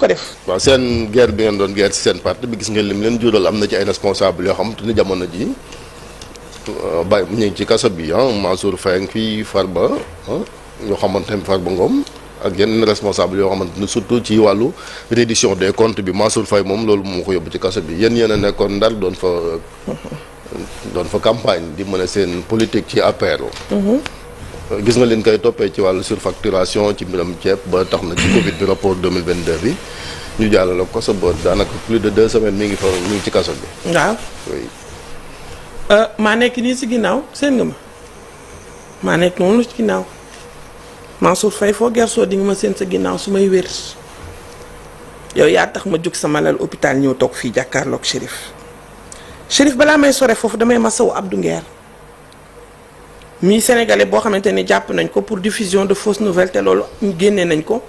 ko def. waaw seen guerre bi ngeen doon guerre ci seen parti bi gis ngeen lim leen jural am na ci ay responsable yoo xam te ni jamono ji bàyyi ñu ngi ci kaso bi Mansour Faye fii Farba yoo xamante ne Farba Ngom ak yenn responsable yoo xamante ni surtout ci wàllu reddition des comptes bi Mansour Faye moom loolu moo ko yóbbu ci kaso bi yéen a nekkoon Ndar doon fa campagne di mën a seen politique ci APR. gis nga leen koy toppee ci wàllu surfacturation ci mbiram ceeb ba tax na ci Covid bi rapport 2022 bi ñu jàllale ko sa boor daanaka plus de 2 semaines mi ngi ci kaso bi. waaw. oui. maa nekk nii si ginnaaw seen nga ma maa nekk noonu ci ginnaaw Mansour Faye foo gersoo di nga ma seen sa ginnaaw su may wér yow yaa tax ma jóg sama lal hôpital ñëw toog fii jàkkaarloog Chérif balaa may sore foofu damay masawu Abdou Nguer mii sénégalais boo xamante ni jàpp nañ ko pour diffusion de fausses nouvelles te loolu génnee nañ ko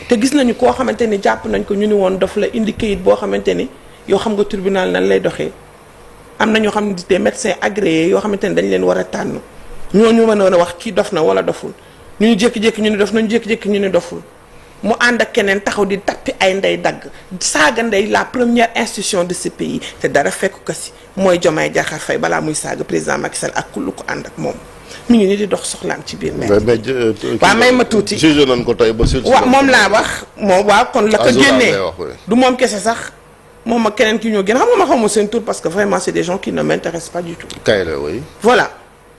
te gis nañu koo xamante ni jàpp nañ ko ñu ni woon daf la indi kayit boo xamante ni yow xam nga tribunal nan lay doxee am na ñoo xam ne des médecins agréés yoo xamante ni dañ leen war a tànn ñooñu mën a wax kii dof na wala doful ñu jékki-jékki ñu ni dof nañu jékki-jékki ñu ni doful mu ànd ak keneen taxaw di tappi ay ndey dagg saaga ndey la première institution de ce pays te dara fekk ko si mooy Diomaye Diakhar Faye balaa muy saaga président Macky Sall ak kullu ko ànd ak moom mi ngi ni di dox soxlaam ci biir maire waaw may ma tuuti jugé nañ ko tey ba waaw moom laa wax moom waaw kon la ko génnee du moom kese sax moom ak keneen ki ñoo gën xam nga ma xamuma seen tour parce que vraiment c'est des gens qui ne m'intéressent pas du tout Kayre oui voilà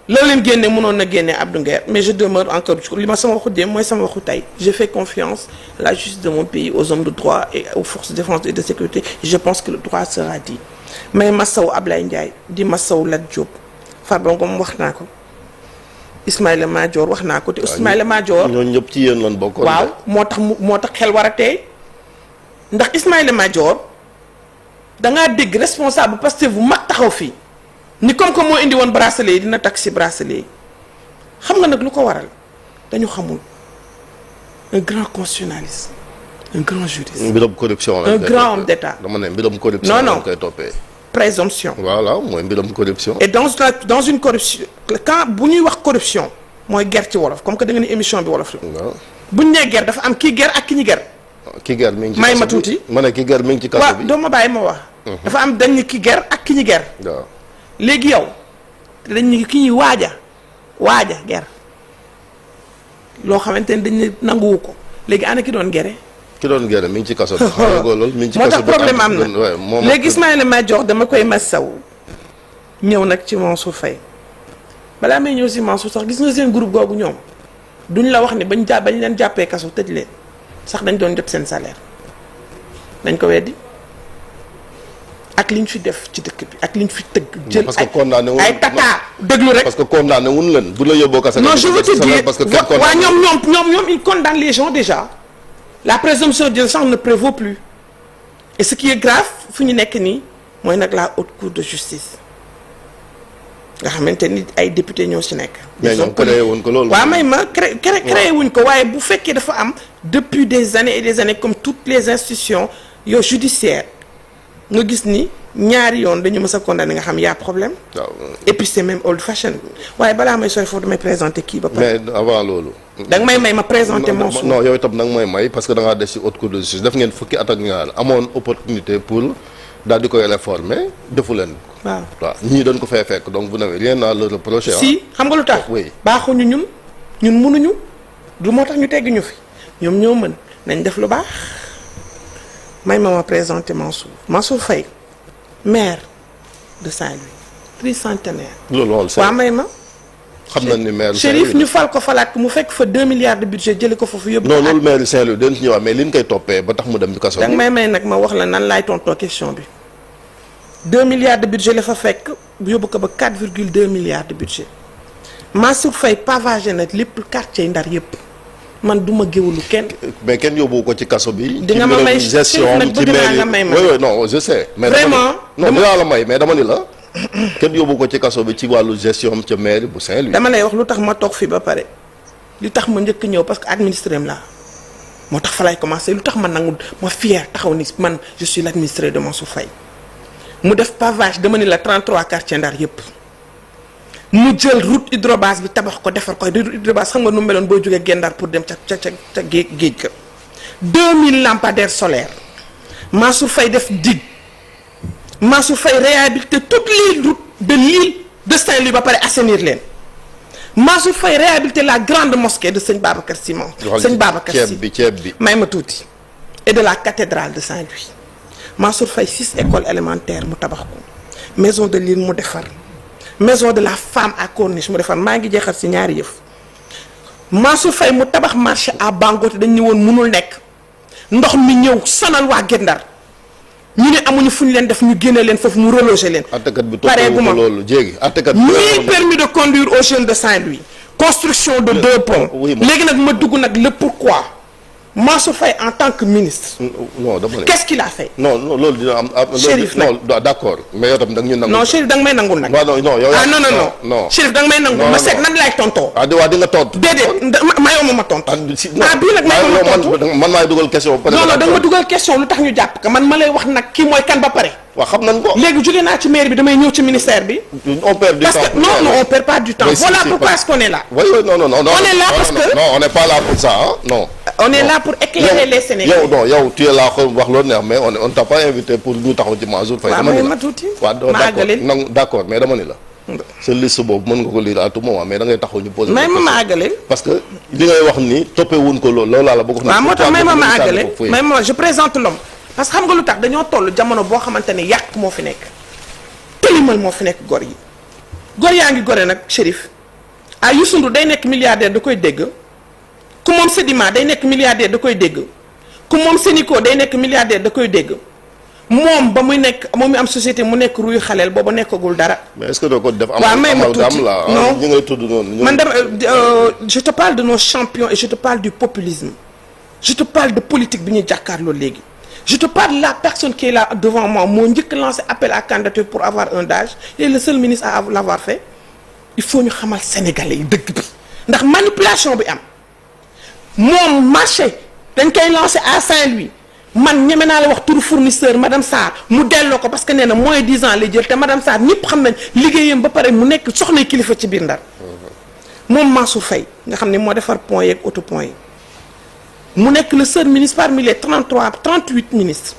la leen génne mënoon na génne Abdou Nguer mais je demeure encore li ma sama waxu dem mooy sama waxu tey je fais confiance à la justice de mon pays aux hommes de droit et aux forces de défense et de sécurité et je pense que le droit sera dit mais masaw Ablaye Ndiaye di masaw Lat Diop Farba Ngom wax naa ko Ismaïla Madior wax naa ko te Ismaïla Madior ñooñu ñëpp ci yéen lan bokkoon waaw moo tax xel war a tey ndax Ismaïla Madior dangaa dégg responsable parce que bu mag taxaw fii ni comme que moo indi woon bracelet yi dina taxi bracelet yi xam nga nag lu ko waral dañu xamul un grand constitutionnaliste un grand juriste mbiram corruption un grand homme d'état dama ne mbiram corruption non koy toppee présomption voilà mooy mbiram corruption et dans une corruption quand bu ñuy wax corruption mooy ger ci wolof comme que da nga ni émission bi wolof la waaw buñ nee ger dafa am kii ger ak ki ñu ger ki ger mi ngi ci may ma tuuti ma ne ki ger mi ngi ci kaso waaw bi doo ma bàyyi ma wax dafa am dañ ni ki ger ak ki ñu ger waaw léegi yow dañ ni ki ñuy waaja ger loo xamante ni dañ ne nanguwu ko léegi ana ki doon gere ki doon gere mi ngi ci kaso bi loolu mi ngi ci moo kaso tax bi problème am na léegi Ismaïla Madior dama koy masaw ñëw nag ci Mansour Faye balaa may ñëw si Mansour sax gis nga seen groupe googu ñoom duñ la wax ni bañ leen jàppee kaso tëj leen sax dañ doon jot seen salaire dañ ko weddi ak liñ fi def ci dëkk bi ak liñ fi tëgg jël ay tata déglu rek parce que condamné wuñ leen bu la yóbboo kaso non je veux te dire parce que waaw ñoom ils condamnent les gens déjà la présomption d'innocence ne prévaut plus et ce qui est grave fu ñu nekk nii mooy nag la haute cour de justice nga xamante ni ay député ñoo ci nekk. mais ñoom créé wuñ ko loolu. waaw may ma créé wuñ ko waaye bu fekkee dafa am depuis des années et des années comme toutes les institutions yoo judiciaires nga gis ni ñaari yoon dañu mës a condamné nga xam y a problème. waaw et puis c'est même old fashion waaye balaa may sooy foofu damay présenter kii ba pare. mais avant loolu. da nga may ma présenter mon non yow itam nag mooy may parce que da ngaa des ci haute cour de justice def ngeen fukki at ak ñaar amoon opportunité pour daal di koy réformer defu leen. waaw ñii dañ ko fay fekk donc vous n'avez rien à leur reprocher. si xam nga lu tax. oui baaxuñu ñun mënuñu du moo tax ñu tegg ñu fi ñoom ñoo mën nañ def lu baax may ma présenter Mansour Faye maire de Saint-Louis tricentenaire. loolu waaw may ma. xam nañ ni maire Chérif ñu fal ko falaat ko mu fekk fa 2 milliards de budget jëlee ko foofu yóbbu. non loolu maire Saint-Louis dañ ci ñëwaat mais li ñu koy toppee ba tax mu dem ci kaso bi. danga may nag ma wax la nan laay tontoo question bi 2 milliards de budget la fa fekk yóbbu ko ba 4,2 milliards de budget Mansour Faye pavagé na lépp quartier Ndar yëpp man du ma géwulu kenn. mais kenn yóbbu ko ci kaso bi. di nga ma may gestion nag bëgg naa nga may ma. oui non je sais. mais vraiment non dinaa la may mais dama ni la. kenn yóbbu ko ci kaso bi ci wàllu gestion ca mairie bu Saint-Louis. dama lay wax lu tax ma toog fii ba pare li tax ma njëkk ñëw parce que administré am laa moo tax fa lay commencé lu tax ma nangu ma fier taxaw ni man je suis l'administré de Mansour Faye mu def pavage dama ni la 33 quartiers Ndar yëpp mu jël route hydrobase bi tabax ko defar ko route hydrobase xam nga nu meloon boo jógee Gendar pour dem ca géej ga 2000 lampadaires solaires Mansour Faye def digue Mansour Faye réhabiliter toutes les routes de l'île de Saint-Louis ba pare assainir leen Mansour Faye réhabiliter la grande mosquée de sëñ Babacar Sy sëñ Babacar Sy ceeb bi may ma tuuti et de la cathédrale de Saint-Louis Mansour Faye 6 écoles élémentaires mu tabax ko maison de l'île mu defar maison de la femme à Corniche mu defar maa ngi jeexal si ñaari yëf Mansour Faye mu tabax marché à Bangote dañ ñëwoon mënul nekk ndox mi ñëw sonal waa Guet Ndar ñu ne amuñu fu ñu leen def ñu génne leen foofu mu reloger leen. attekat bi toppee ko loolu jéegi attekat bi 1000 permis de conduire aux jeunes de Saint-Louis construction de 2 ponts. léegi nag ma dugg nag le pourquoi Mansour Faye en tant que ministre. non dama ne qu'est-ce qu'il a fait. non loolu dina am. Chérif non d'accord mais yow tam da nga ñu nangul. non Chérif da nga may nangul nag. non yow. ah non Chérif da nga may nangul. ma seet nan laay tontoo. ah di nga tontu. déedéet mayoo ma tontu. bii nag mayoo ma tontu man maay dugal question. non da nga ma dugal question lu tax ñu jàpp ka man ma lay wax nag kii mooy kan ba pare. waaw xam nañ ko. léegi jóge naa ci maire bi damay ñëw ci ministère bi. on perd du temps parce que non on perd pas du temps. voilà pourquoi est-ce qu'on est là. oui non on est là parce que non on n'est pas là pour ça non. on est là pour éclairer les Sénégalais. yow tu es là wax loolu neex mais on t'a pas invité pour ñu taxaw ci Mansour Faye. dama ni la waaw d'accord mais dama ni la. sa liste boobu mën nga ko lire à tout moment mais da ngay taxaw ñu poser. may ma àggale. parce que li ngay wax ni toppee wuñ ko loolu laa la bëgg. waaw moo tax may ma àggale mais moi je présente l'homme parce que xam nga lu tax dañoo toll jamono boo xamante ne yàq moo fi nekk tëlimal moo fi nekk gor yi gor yaa ngi gore nag Chérif ah Youssou Ndour day nekk milliardaire da koy dégg ku moom Sedima day nekk milliardaire da koy dégg ku moom Sénico day nekk milliardaire da koy dégg moom ba muy nekk moom mi am société mu nekk ruy xaleel booba nekkagul dara. mais est-ce que doo ko def. waaw may ma tuuti non ñu ngay tudd noonu. man dama je te parle de nos champions et je te parle du populisme je te parle de politique bi ñuy jàkkaarloo léegi. je te parle de la personne qui est là devant moi moo njëkk lancé appel à candidature pour avoir un DAGE il est le seul ministre à l'avoir fait il faut ñu xamal sénégalais yi dëgg bi ndax manipulation bi am moom marché dañ koy lancé à Saint-Louis man ñeme naa la wax turu fournisseur madame Sarr mu delloo ko parce que nee na moins 10 ans lay jël te madame Sarr ñëpp xam nañ liggéeyam ba pare mu nekk soxna kilifa ci biir Ndar moom Mansour Faye nga xam ne moo defar pont yeeg auto pont yi mu nekk le seul ministre parmi les 38 ministres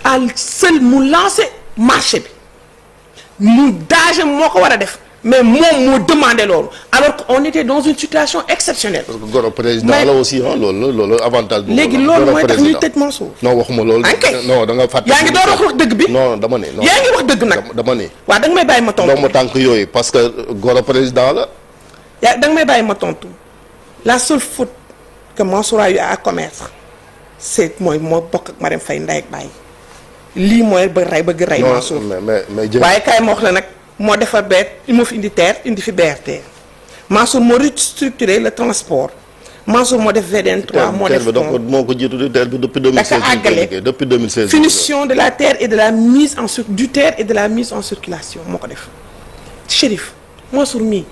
à seul mu lancé marché bi mu DAGE moo ko war a def mais moom moo demandé loolu alors qu'on était dans une situation exceptionnelle. parce que goro président la aussi ah loolu avantage. léegi loolu mooy tax ñuy tëj Mansour. non waxuma loolu. non da nga fàtte. yaa ngi door wax dëgg bi. non dama ne. yaa ngi wax dëgg nag. dama ne. waaw da nga may bàyyi ma tontu. doo ma tànk yooyu parce que goro président la. da nga may bàyyi ma tontu la seule faute que Mansour a eu à commettre c'est mooy moo bokk ak Marème Faye ndey ak baay lii mooy bëgg rey Mansour. mais waaye kaay ma wax la nag moo defar il moo fi indi TER indi fi BRT Mansour moo restructuré le transport Mansour moo def VDN 3 moo def moo ko jiitu di TER bi depuis 2016 depuis 2016 finition de la TER et de la mise en du TER et de la mise en circulation moo ko def Chérif Mansour mii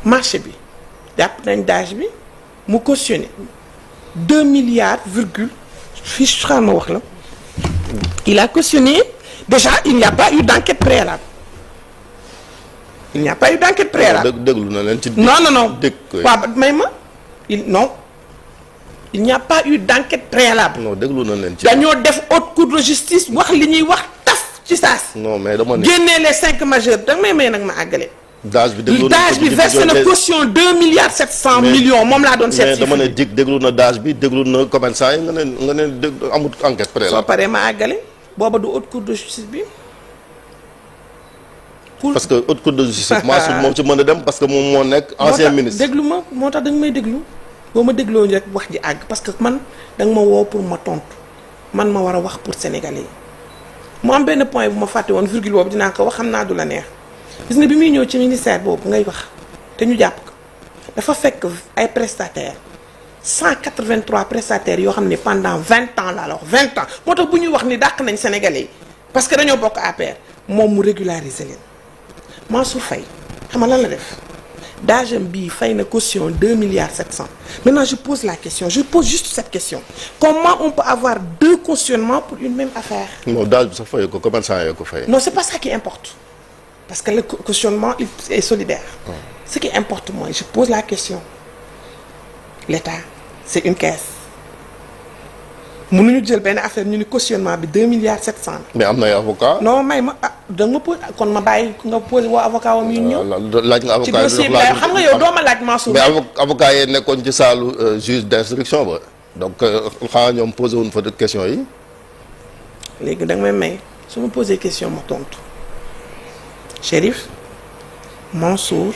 marché bi jàpp nañ DAGE bi mu cautionné 2 milliards virgule fii xam ma wax la il a cautionné déjà il n'y a pas eu d'enquête préalable il n'y a pas eu d'enquête préalable. déglu na leen ci. non waaw may ma il n'y a pas eu d'enquête préalable. non déglu na leen ci. dañoo def haute cour de justice wax li ñuy wax taf ci saas. non mais dama ne. génnee les 5 majeurs danga may nag ma àggale. DAGE bi déglu na DAGE bi versé na caution 2 milliards 700 millions moom laa doon. seet mais dama ne déglu na DAGE bi déglu na commerçant yi nga ne déglu amul enquête préalable. soo paree ma àggale booba du haute cour de justice bi. parce que haute cour de justice Mansour moom ci mën a dem parce que moom moo nekk ancien ministre. déglu ma moo tax da nga may déglu boo ma dégloo rek wax ji àgg parce que man da nga ma woo pour ma tontu man ma war a wax pour sénégalais yi mu am benn point bu ma fàtte woon virgule boobu dinaa ko wax xam naa du la neex gis nga bi muy ñëw ci ministère boobu ngay wax te ñu jàpp ko dafa fekk ay prestataires 183 prestataires yoo xam ne pendant 20 ans laa la wax 20 ans moo tax bu ñuy wax ni dàq nañ sénégalais yi parce que dañoo bokk APR moom mu régulariser leen Mansour Faye xam nga lan la def DAGE bii fay na caution 2 milliards 700 maintenant je pose la question je pose juste cette question comment on peut avoir 2 cautionnements pour une même affaire. non DAGE bi sax fay ko commerçant yoo ko fay. non c'est pas ça qui importe parce que le cautionnement est solidaire. Ce qui importe moi je pose la question l'État c'est une caisse mënuñu jël benn affaire ñu ni cautionnement bi 2 milliards 700. mais am na ay avocat. non may ma da nga ma posé kon ma bàyyi nga posé woo avocat wam yu ñëw. laaj nga avocat ci dossier bi xam nga yow doo ma laaj Mansour. mais avocat yi nekkoon ci saalu juge d'instruction ba donc xanaa ñoom posé wuñ fa de question yi. léegi da nga may su ma posé question ma tontu Chérif Mansour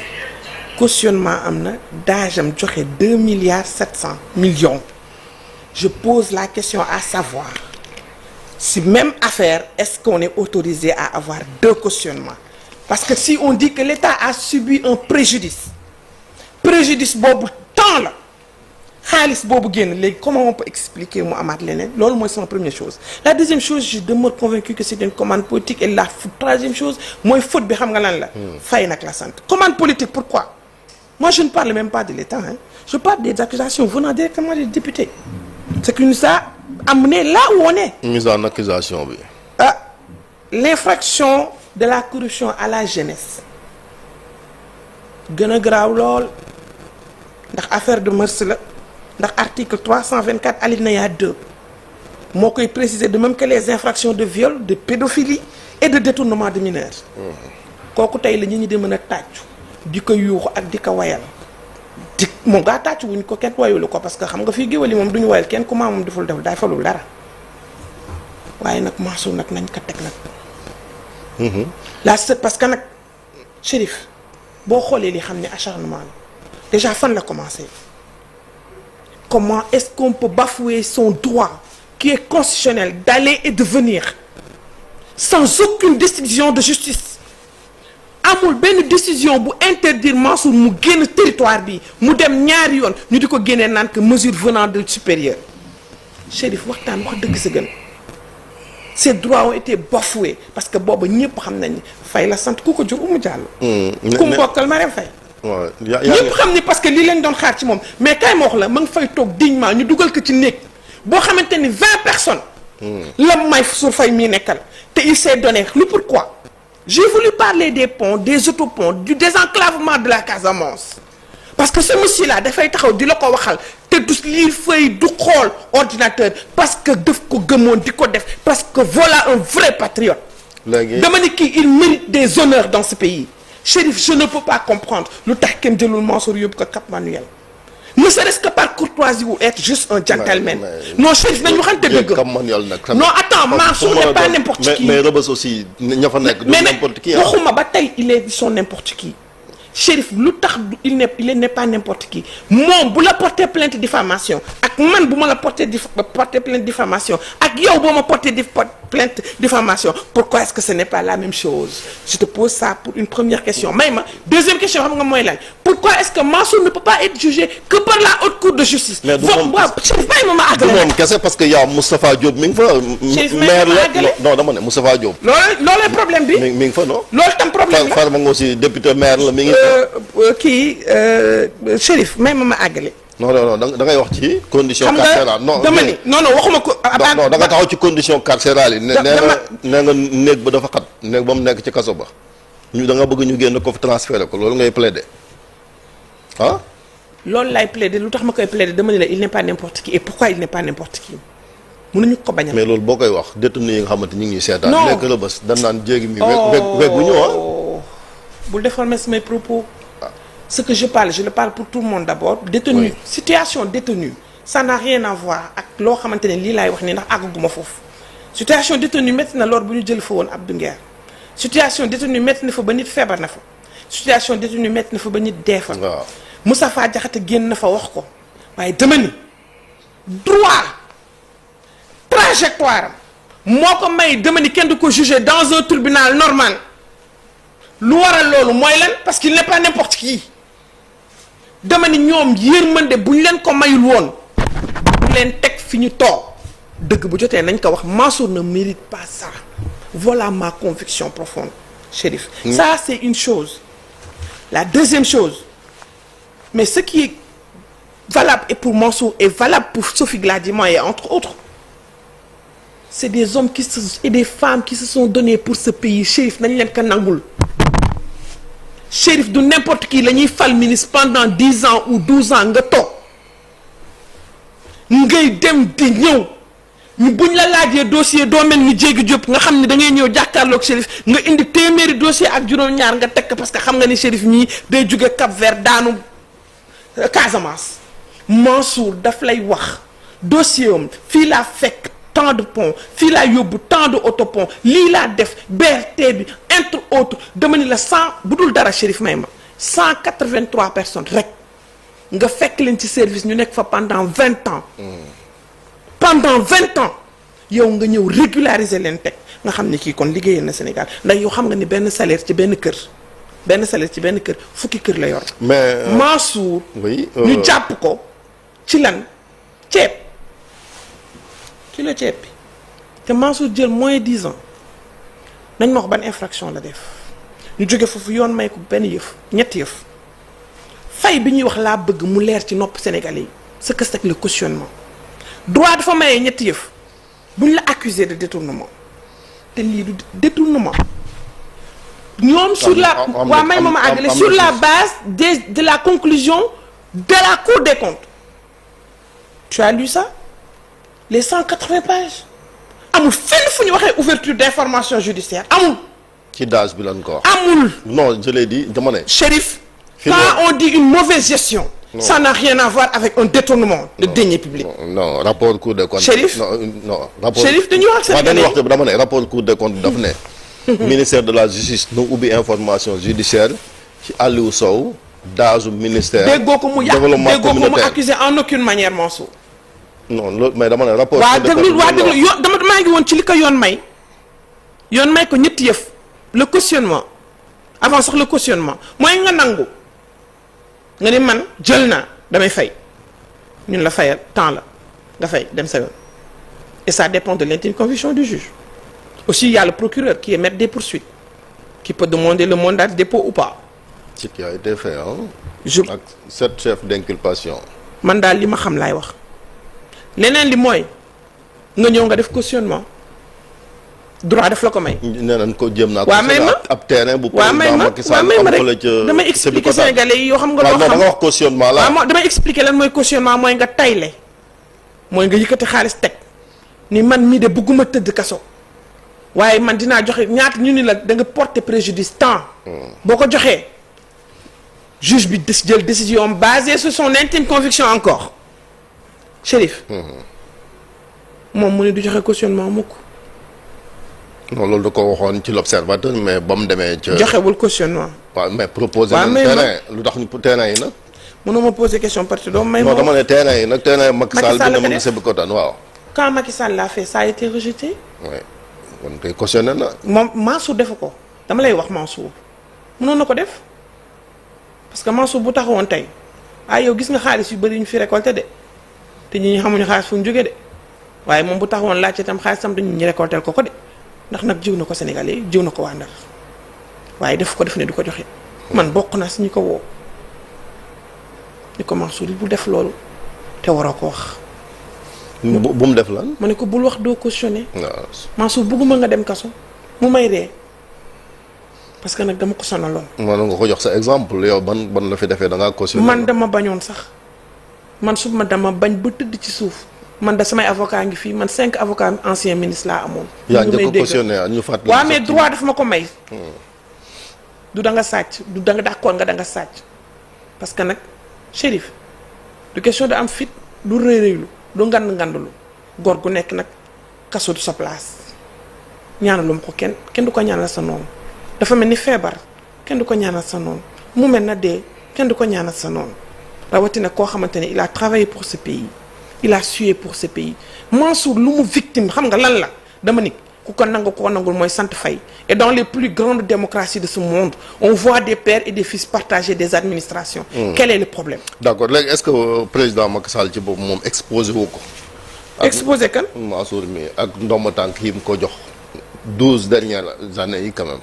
cautionnement am na dage am joxe 2 milliards 700 millions. Je pose la question à savoir si même affaire est-ce qu'on est autorisé à avoir 2 cautionnements parce que si on dit que l'État a subi un préjudice boobu temps la xaalis boobu génn léegi comment on peut expliquer mu amaat leneen loolu mooy sama première chose. La deuxième chose je demeure convaincu que c'est une commande politique et la troisième chose mooy faute bi xam nga lan la. fay nag la sant commande politique pourquoi moi je ne parle même pas de l'État hein je parle des accusations venant directement des députés. Ce qui nous a amené là où on est. Mise en accusation bi. L'infraction de la corruption à la jeunesse gën a graaw lool ndax affaire de mœurs la ndax article 324 alinéa 2 moo koy préciser de même que les infractions de viol de pédophilie et de détournement de mineurs. kooku tey la ñi di mën a tàccu di ko yuuxu ak di ko wayal. moom gaa tàcc wuñ ko kenn wayulu ko parce que xam nga fii géwél yi moom duñu wayal kenn ku maa moom deful daay falul dara waaye nag Mansour nag nañ ko teg nag la parce que nag Chérif boo xoolee li xam ne acharnement la déjà fan la commencé comment est-ce qu'on peut bafouer son droit qui est constitutionnel d'aller et de venir sans aucune décision de justice amul benn décision bu interdire Mansour mu génn territoire bi mu dem ñaari yoon ñu di ko génnee naan que mesure venant de supérieur Chérif waxtaan wax dëgg sa gën ces droits ont été bafoués parce que booba ñëpp xam nañ ni Faye la sant ku ko jur Oumou Diallo. ku mu bokkal Marème Faye. waaw ñëpp xam ni parce que lii lañ doon xaar ci moom mais kay ma wax la ma ngi fay toog dignement ñu dugal ko ci néeg boo xamante ni 20 personnes. la may Mansour Faye mii nekkal te il s'est donné lu pourquoi. J'ai voulu parler des ponts, des autoponts, du désenclavement de la Casamance. Parce que ce monsieur-là, dafay taxaw di la ko waxal te du lire feuille du xool ordinateur parce que daf ko gëmoon di ko def parce que voilà un vrai patriote. dama ni kii il mérite des honneurs dans ce pays. Chérif, je ne peux pas comprendre lu tax kenn jëlul Mansour yóbbu ko Cap Manuel. Ne serait-ce que par courtoisie ou être juste un gentleman. Non Chérif nañu waxante dëgg. Non attends Mansour n'est pas n'importe qui. mais Rebeuss aussi ña fa nekk. mais n'importe qui waxuma ba tey il est son n'importe qui. Chérif lu tax il n'est pas n'importe qui moom bu la porter plainte diffamation ak man bu ma la porter plainte diffamation ak yow boo ma porter plainte diffamation pourquoi est-ce que ce n'est pas la même chose je te pose ça pour une première question may ma deuxième question xam nga mooy lan pourquoi est-ce que Mansour ne peut pas être jugé que par la haute cour de justice. mais du moom Chérif bàyyi ma àggale. du moom kese parce que y a Moustapha Diop mi ngi fa. Chérif maire la non dama ne Moustapha Diop. loolooy problème bi. mi ngi fa non. loolu tam problème bi Farba nga aussi député maire la mi ngi. Chérif may ma àggale. non da ngay wax ci condition carcérale non dama ni non waxuma ko. non da nga taxaw ci condition carcérale yi. nee nga néeg ba dafa xat néeg ba mu nekk ci kaso ba. da nga bëgg ñu génn ko fi transféré ko loolu ngay plaider ah. loolu lay plaider lu tax ma koy plaider dama ni la il n'est pas n'importe qui et pourquoi il n'est pas n'importe qui mënuñu ko bañ a. mais loolu boo koy wax détenu yi nga xamante ñu ngi seetaan. non nekk Rebeuss dañ naan jéegi mi. weg bu ñëw ah. bul déformer mes propos. Ce que je le parle pour tout le monde d'abord. Détenu oui. Situation détenu ça n'a rien à voir ak loo xamante ne lii laay wax ni ndax àgguma foofu situation détenu métti na lool bu ñu jël fa woon Abdou Nguer situation détenu métti na fa ba nit feebar na fa situation détenu métti na fa ba nit dee fa. waaw Moustapha Diakhaté génn na fa wax ko waaye dama ni droit trajectoire moo ko may dama ni kenn du ko juger dans un tribunal normal lu waral loolu mooy lan parce qu'il n'est pas n'importe qui. dama ni ñoom yërmande bu ñu leen ko mayul woon bu leen teg fi ñu toog dëgg bu jotee nañ ko wax Mansour ne mérite pas ça voilà ma conviction profonde Chérif. Ça c'est une chose. La deuxième chose mais ce qui est valable et pour Mansour est valable pour Sophie Gladima et entre autres c'est des hommes et des femmes qui se sont donnés pour ce pays Chérif nañ leen ko nangul. Chérif du n'importe qui la ñuy fal ministre pendant 10 ans ou 12 ans nga toog ngay dem di ñëw buñ la laajee dossier doo mel ni Jéegi Diop nga xam ne da ngay ñëw jàkkaarloog Chérif nga indi téeméeri dossier ak juróom-ñaar nga tekk parce que xam nga ni Chérif mii day jóge Cap Vert daanu Casamance. Mansour daf lay wax dossier am fii laa fekk tant de pont fii laa yóbbu tant de autopont lii laa def BRT bi entre autres dama ni la 100 bu dul dara Chérif may ma 183 personnes rek nga fekk leen ci service ñu nekk fa pendant 20 ans. pendant 20 ans yow nga ñëw régulariser leen teg nga xam ni kii kon liggéeyal na Sénégal ndax yow xam nga ni benn salaire ci benn kër fukki kër la yor. mais Mansour. oui ñu jàpp ko ci lan ceeb kilo ceeb bi te Mansour jël moins 10 ans nañ ma wax ban infraction la def ñu jóge foofu yoon may ko benn yëf ñetti yëf fay bi ñuy wax laa bëgg mu leer ci nopp Sénégalais yi ce que c'est que le cautionnement. droit dafa maye ñetti yëf buñ la accuser de détournement te lii du détournement ñoom sur la waa may ma àggale sur la base de la conclusion de la Cour des comptes tu as lu ça les 180 pages amul fenn fu ñu waxee ouverture d'information judiciaire amul ci daas bi lan ko wax amul non je l'ai dit dama ne Chérif quand on dit une mauvaise gestion non. Ça n'a rien à voir avec un détournement de deniers publics. Non, rapport Cour des comptes. Chérif non rapport. Chérif dañuy wax Sénégalais wax dama ne rapport Cour des comptes daf ne. Ministère de la justice nu ubbi information judiciaire ci Aliou Sow daasu ministère. déggoo ko mu yàq déggoo ko mu accusé en aucune manière Mansour. non loolu mais dama ne rapport. waa déglu yoon maa ngi woon ci li ko yoon may ko ñetti yëf le cautionnement avant sax le cautionnement mooy nga nangu. nga ni man jël naa damay fay ñun la fayal temps la nga fay dem sa yoon et ça dépend de l'intime conviction du juge aussi il y a le procureur qui est maître des poursuites qui peut demander le mandat de dépôt ou pas. ce qui a été fait ak 7 chefs d'inculpation. man daal li ma xam laay wax leneen li mooy nga ñëw nga def cautionnement droit daf la ko may. nee nañ ko jéem naa. waaw may ma ab terrain bu. waaw may ma waaw may ma rek damay expliquer Sénégalais yi yoo xam nga. loo xam da nga wax cautionnement la. waaw damay expliquer lan mooy cautionnement mooy nga tayle mooy nga yëkkati xaalis teg ni man mii de bëgguma tëdd kaso waaye man dinaa joxe ñaata ñu ni la da nga porter préjudice temps. boo ko joxee juge bi jël décision basée sur son intime conviction encore Chérif. moom mu ne du joxe cautionnement mukk. non loolu da ko waxoon ci l'observateur mais ba mu demee ca. joxewul cautionnement. waaw mais proposé nañ terrain lu tax ñu terrain yi nag. mënoo ma poser question parce que doo may. non dama ne terrain yi nag terrain Macky Sall bi ne mu ngi Sébikotane waaw. quand Macky Sall l'a fait ça a été rejeté. oui kon koy cautionné na. moom Mansour defu ko dama lay wax Mansour mënoon na ko def parce que Mansour bu taxawoon tey yow gis nga xaalis yu bëri ñu fi récolté de te ñi xamuñu xaalis fu ñu jógee de waaye moom bu taxawoon laajte tam xaalis tam dañu ñu récolté ko de. ndax nag jiw na ko Sénégalais jiw na ko waa Ndar waaye def ne du ko joxe man bokk naa si ñu ko woo ni ko Mansour bu def loolu te waroo ko wax. bu mu def lan. ma ne ko bul wax doo cautionné. waaw Mansour bëgguma nga dem kaso mu may ree parce que nag dama ko sonaloon. man nga ko jox sa exemple yow ban la fi defee da ngaa cautionné. man dama bañoon sax man su ma dama bañ ba tëdd ci suuf. man da samay avocat ngi fii man 5 avocats ancien ministre laa amoon. yaa njëkk a cautionné ñu fàttali. waaw mais droit daf ma ko may. du da nga sàcc du da nga d'accord nga da nga sàcc parce que nag Chérif du question de am fit du rëy rëylu du ngandlu góor gu nekk nag kaso du sa place ñaanaluma ko kenn du ko ñaanal sa noonu dafa mel ni feebar kenn du ko ñaanal sa noonu mu mel na dee kenn du ko ñaanal sa noonu rawatina koo xamante ne il a travaillé pour ce pays. il a sué pour ce pays Mansour lu mu victime xam nga lan la dama ni ku ko nangul mooy sant Faye et dans les plus grandes démocraties de ce monde on voit des pères et des fils partager des administrations. Quel est le problème. d'accord léegi est-ce que président Macky Sall ci boobu moom exposé wu ko. exposé kan. Mansour mi ak ndomba tànk yi mu ko jox 12 dernières années yi quand même.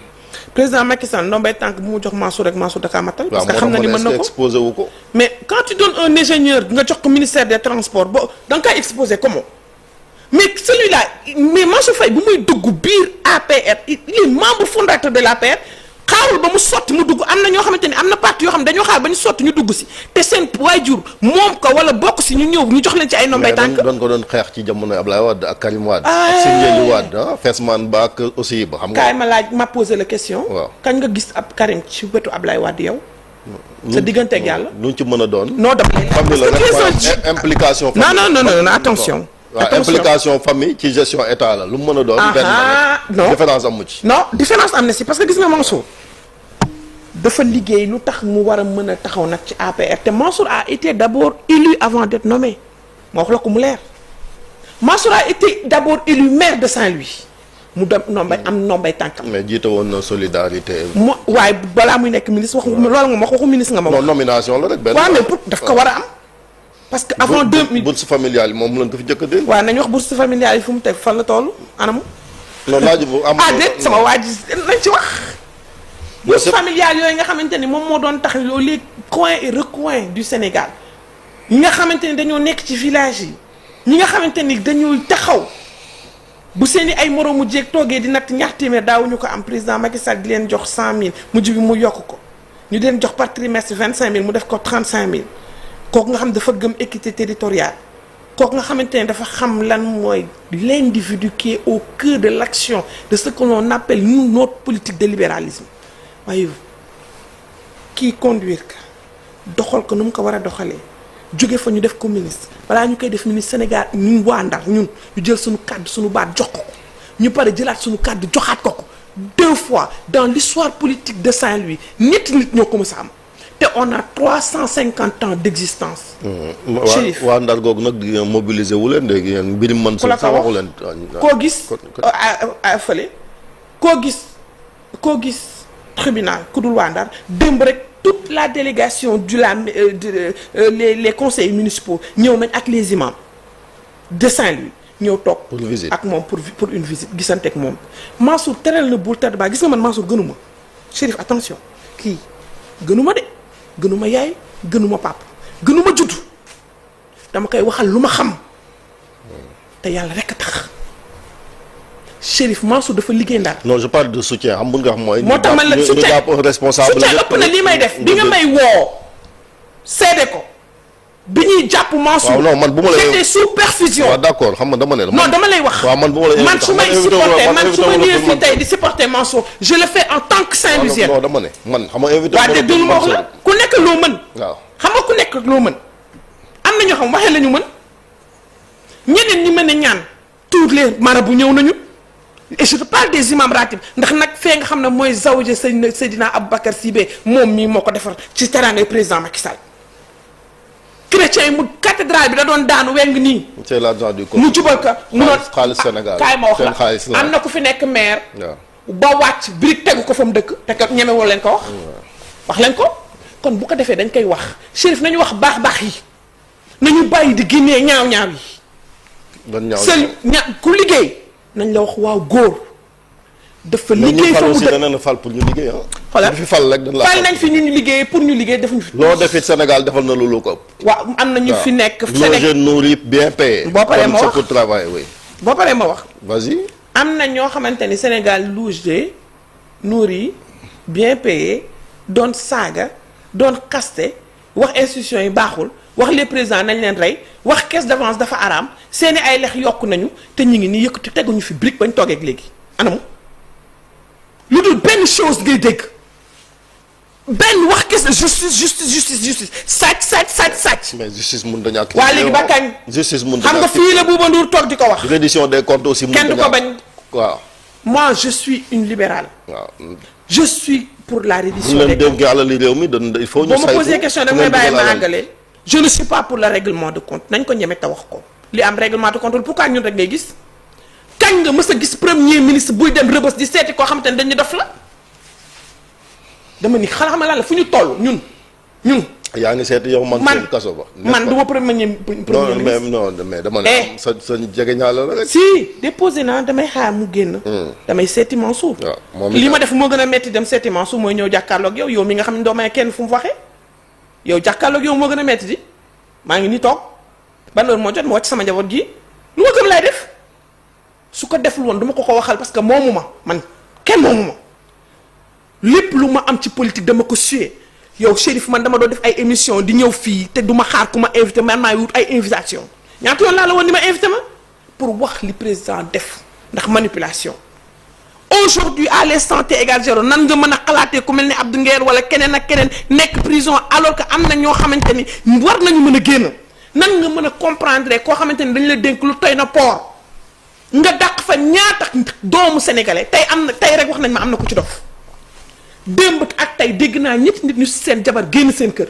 président Macky Sall ndombay tànk bu mu jox Mansour rek Mansour dakaa matal. parce que xam na ni mën na ko exposé wu ko. mais quand tu donnes un ingénieur nga jox ko ministère des transports ba da nga koy exposé comment mais celui-là mais Mansour Faye bu muy dugg biir APR il est membre fondateur de l'APR xaarul ba mu sotti mu dugg am na ñoo xamante ni am na parti yoo xam ne dañoo xaar ba ñu sotti ñu dugg si te seen waajur moom ko wala bokk si ñu ñëw ñu jox leen ci ay nombay tànk. doon ko doon xeex ci jamonoy Ablaye Wade ak Karim Wade. ak Sindiély Wade Fesman Ba ak aussi ba xam nga. kaay ma laaj ma posé la question. waaw kañ nga gis ab Karim ci wetu Ablaye Wade yow. sa digganteeg yàlla. lu ci mën a doon. non dama lay famille la rek implication. non attention. waaw implication famille ci gestion état la lu mu mën a doon. non différence amu ci. non différence am na si parce que gis nga Mansour dafa liggéey lu tax mu war a mën a taxaw nag ci APR te Mansour a été d'abord élu avant d'être nommé ma wax la ko mu leer Mansour a été d'abord élu maire de Saint-Louis mu dem nombay tànkam. mais jiite woon na solidarité. waaye balaa muy nekk ministre waxu loolu nga ma waxu ministre nga ma wax. non nomination la rek benn. waaw mais pour daf ko war a am. parce que avant 2000 bourse familiale yi moom lañ ko fi njëkk a dégg. waaw nañu wax bourse familiale yi fu mu teg fan la toll anamu. non laaj bu am. déet sama waa ji nañ ci wax. bourse familiale yooyu nga xamante ni moom moo doon tax loolu les coins et recoins du Sénégal ñi nga xamante ni dañoo nekk ci village yi ñi nga xamante ni dañoo taxaw bu seeni ay moroomu jéeg toogee di natt ñaar téeméer daawuñu ko am président Macky Sall di leen jox 100000 mujj bi mu yokk ko ñu di leen jox par trimestre 25000 mu def ko 35000 kooku nga xam dafa gëm équité territoriale kooku nga xamante ne dafa xam lan mooy l'individu qui est au cœur de l'action de ce que l'on appelle nous notre politique de libéralisme waaye kii conduire ka doxal ko nu mu ko war a doxalee jóge fa ñu def ko ministre balaa ñu koy def ministre Sénégal ñun waa Ndar ñun ñu jël suñu kàddu suñu baat jox ko ñu pare jëlaat suñu kàddu joxaat ko 2 fois dans l'histoire politique de Saint-Louis ñetti nit ñoo ko mës a am te on a 350 ans d'existence. Chérif waa Ndar googu nag di mobiliser wu leen léegi yéen mbirim man sax waxu leen. koo gis fële koo gis tribunal ku dul waa Ndar démb rek toute la délégation les conseils municipaux ñëw nañ ak les imams de Saint-Louis ñëw toog. pour visite ak moom pour une visite gisante ak moom. Mansour teral na bul tedd baa gis nga man Mansour gënuma Chérif attention kii gënuma de gënuma yaay gënuma papa gënuma juddu dama koy waxal lu ma xam te yàlla rek a tax. Chérif Mansour dafa liggéey Ndar. non je parle de soutien xam nga xam mooy. moo tax man la soutien responsable soutien ëpp na lii may def bi nga may woo seede ko bi ñuy jàpp Mansour. waaw non man bu ma la c'était sous perfusion. waaw d'accord xam nga dama ne la. non dama lay wax. waaw man bu ma la man su may supporter man su ma ñëwee fii tey di supporter Mansour je le fais en tant que Saint-Louisien. non dama ne man xam nga invité. waaw te déglu ma wax la ku nekk loo mën. waaw xam nga ku nekk loo mën am na ñoo xam waxee la ñu mën ñeneen ñi mën a ñaan tous les marabouts ñëw nañu. et je te parle des imams ratib ndax nag fee nga xam ne mooy zawja Seydina Aboubacar Sibé moom mii moo ko defar ci teraangay président Macky Sall chrétien yi mu cathédrale bi da doon daanu weng nii. c'est l'argent du mu jubal ka mu doon xaalis Sénégal kaay ma wax la am na ku fi nekk maire. waaw ba wàcc brique tegu ko fa mu dëkk te kat ñeme woo leen ko wax. wax leen ko kon bu ko defee dañ koy wax Chérif nañu wax baax yi nañu bàyyi di génnee ñaaw yi. doon ñaaw seul ku liggéey. nañ la wax waaw góor dafa liggéey fa mu dëkk dana na fal pour ñu liggéey xoolal fi fal rek dañ la fal nañ fi ñu liggéey pour ñu liggéey defuñu fi. loo defit Sénégal defal na loolu ko ëpp. waaw am na ñu fi nekk. nos jeunes nourris bien payés. boo paree ma wax pour travailler oui. boo paree ma wax. vas-y. am na ñoo xamante ni Sénégal logé nourris bien payés doon saaga doon xaste wax institutions yi baaxul. wax les présidents nañ leen rey wax caisse d'avance dafa araam seeni ay lex yokk nañu te ñu ngi nii yëkkati teguñu fi brique bañ toogee ak léegi anamu lu dul benn chose ngay dégg benn wax kese justice sàcc. mais justice mënut a ñàkk. waa léegi ba kañ. justice mënut a ñàkk xam nga fii la Bouba Ndour toog di ko wax. reddition des comptes aussi. kenn du ko bañ. waaw. moi je suis une libérale. waaw. je suis pour la reddition bu des leen dénkee alali réew mi il faut ñu. boo ma posé question da ngay bàyyi ma àggale. je ne suis pas pour le règlement de compte nañ ko ñeme te wax ko li am règlement de compte pourquoi ñun rek ngay gis kañ nga mës a gis premier ministre buy dem Rebeuss di seeti koo xamante ne dañu def la dama ni xam lan la fu ñu toll ñun. yaa ngi seeti yow man kaso ba. man du ma premier ministre non mais dama ne sa jege ñaala la rek. si déposé naa damay xaar mu génn. damay seeti Mansour. waaw moom li ma def moo gën a metti dem seeti Mansour mooy ñëw jàkkaarloog yow mi nga xam ne doo may kenn fu mu waxee. yow jàkkaarloog yow moo gën a metti di maa ngi nii toog ban heure moo jot ma wàcc sama njaboot gi lu ma gëm lay def su ko deful woon du ma ko waxal parce que moomu ma man kenn moomu ma lépp lu ma am ci politique dama ko suyee yow Chérif man dama doon def ay émission di ñëw fii te du ma xaar ku ma invité man maay wut ay invitation ñaata yoon laa la woon ni ma invité ma pour wax li président def ndax manipulation aujourd'hui à l'instant T égale 0 nan nga mën a xalaatee ku mel ni Abdou Nguer wala keneen ak keneen nekk prison alors que am na ñoo xamante ni war nañu mën a génn nan nga mën a comprendre koo xamante ni dañu la dénk lu toy na port nga dàq fa ñaata doomu sénégalais tey am na tey rek wax nañ ma am na ko ci dof démb ak tey dégg naa ñetti nit ñu seen jabar génn seen kër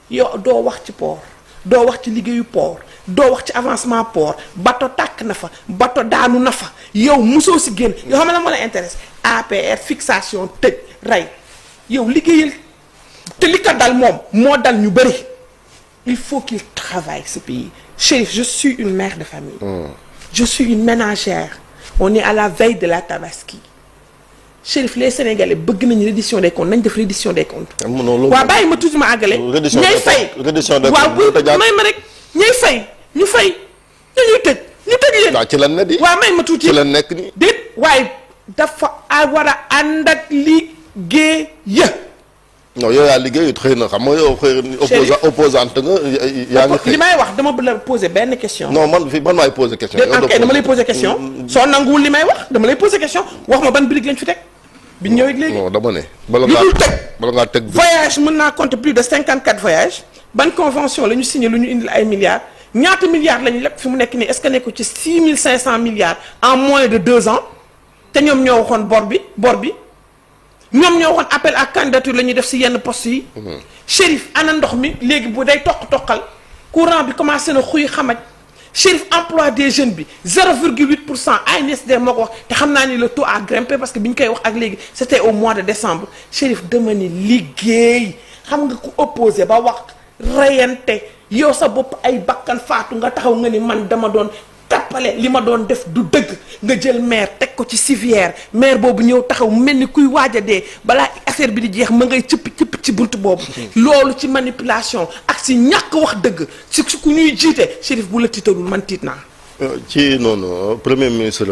yow doo wax ci port doo wax ci liggéeyu port doo wax ci avancement port bato tàkk na fa bato daanu na fa yow musoo si génn yoo xam ne la moo la intéresse APR fixation tëj rey yow liggéeyal te li ko dal moom moo dal ñu bëri il faut qu'il travaille ce pays. Chérif, je suis une mère de famille. Je suis une ménagère. On est à la veille de la Tabaski. Chérif, les Sénégalais bëgg nañu reddition des comptes nañ def reddition des comptes. waaw bàyyi ma tuuti ma àggale. ñay fay waaw may ma rek ñay fay ñu fay dañuy tëj ñu tëj leen. waaw ci lan ne di. waaw may ma tuuti ci lan nekk nii. déet waaye dafa war a ànd ak liggéey. non yow yaa liggéey xëy na xam nga yow xëy na opposante nga yaa ngi xëy. li may wax dama la poser benn question. non man maay poser question. dama lay poser question. soo nanguwul li may wax dama lay poser question wax ma ban brique lañ fi teg bi ñëwee léegi. non dama ne. lu dul teg bala ngaa teg voyage mën naa compter plus de 54 voyages ban convention la ñu signé lu ñu indil ay milliards ñaata milliards lañu lépp fi mu nekk nii est-ce que nekku ci 6500 milliards en moins de 2 ans te ñoom ñoo waxoon bor bi ñoom ñoo waxoon appel à candidature la ñuy def si yenn postes yi. Chérif ana ndox mi léegi bu day toqal courant bi commencé na xuy xamaj Chérif emploi des jeunes bi 0,8% ANSD moo ko wax te xam naa ni le taux a grimpé parce que bi ñu koy wax ak léegi c'était au mois de décembre Chérif dama ni liggéey xam nga ku opposé ba wax reyante yow sa bopp ay bakkan faatu nga taxaw nga ni man dama doon tappale li ma doon def du dëgg nga jël maire teg ko ci civière maire boobu ñëw taxaw mel ni kuy waaj a dee balaa affaire bi di jeex ma ngay cëpp ci bunt boobu. loolu ci manipulation ak si ñàkk wax dëgg si ku ñuy jiite Chérif bu la tiitalul man tiit naa. ci noonu premier ministre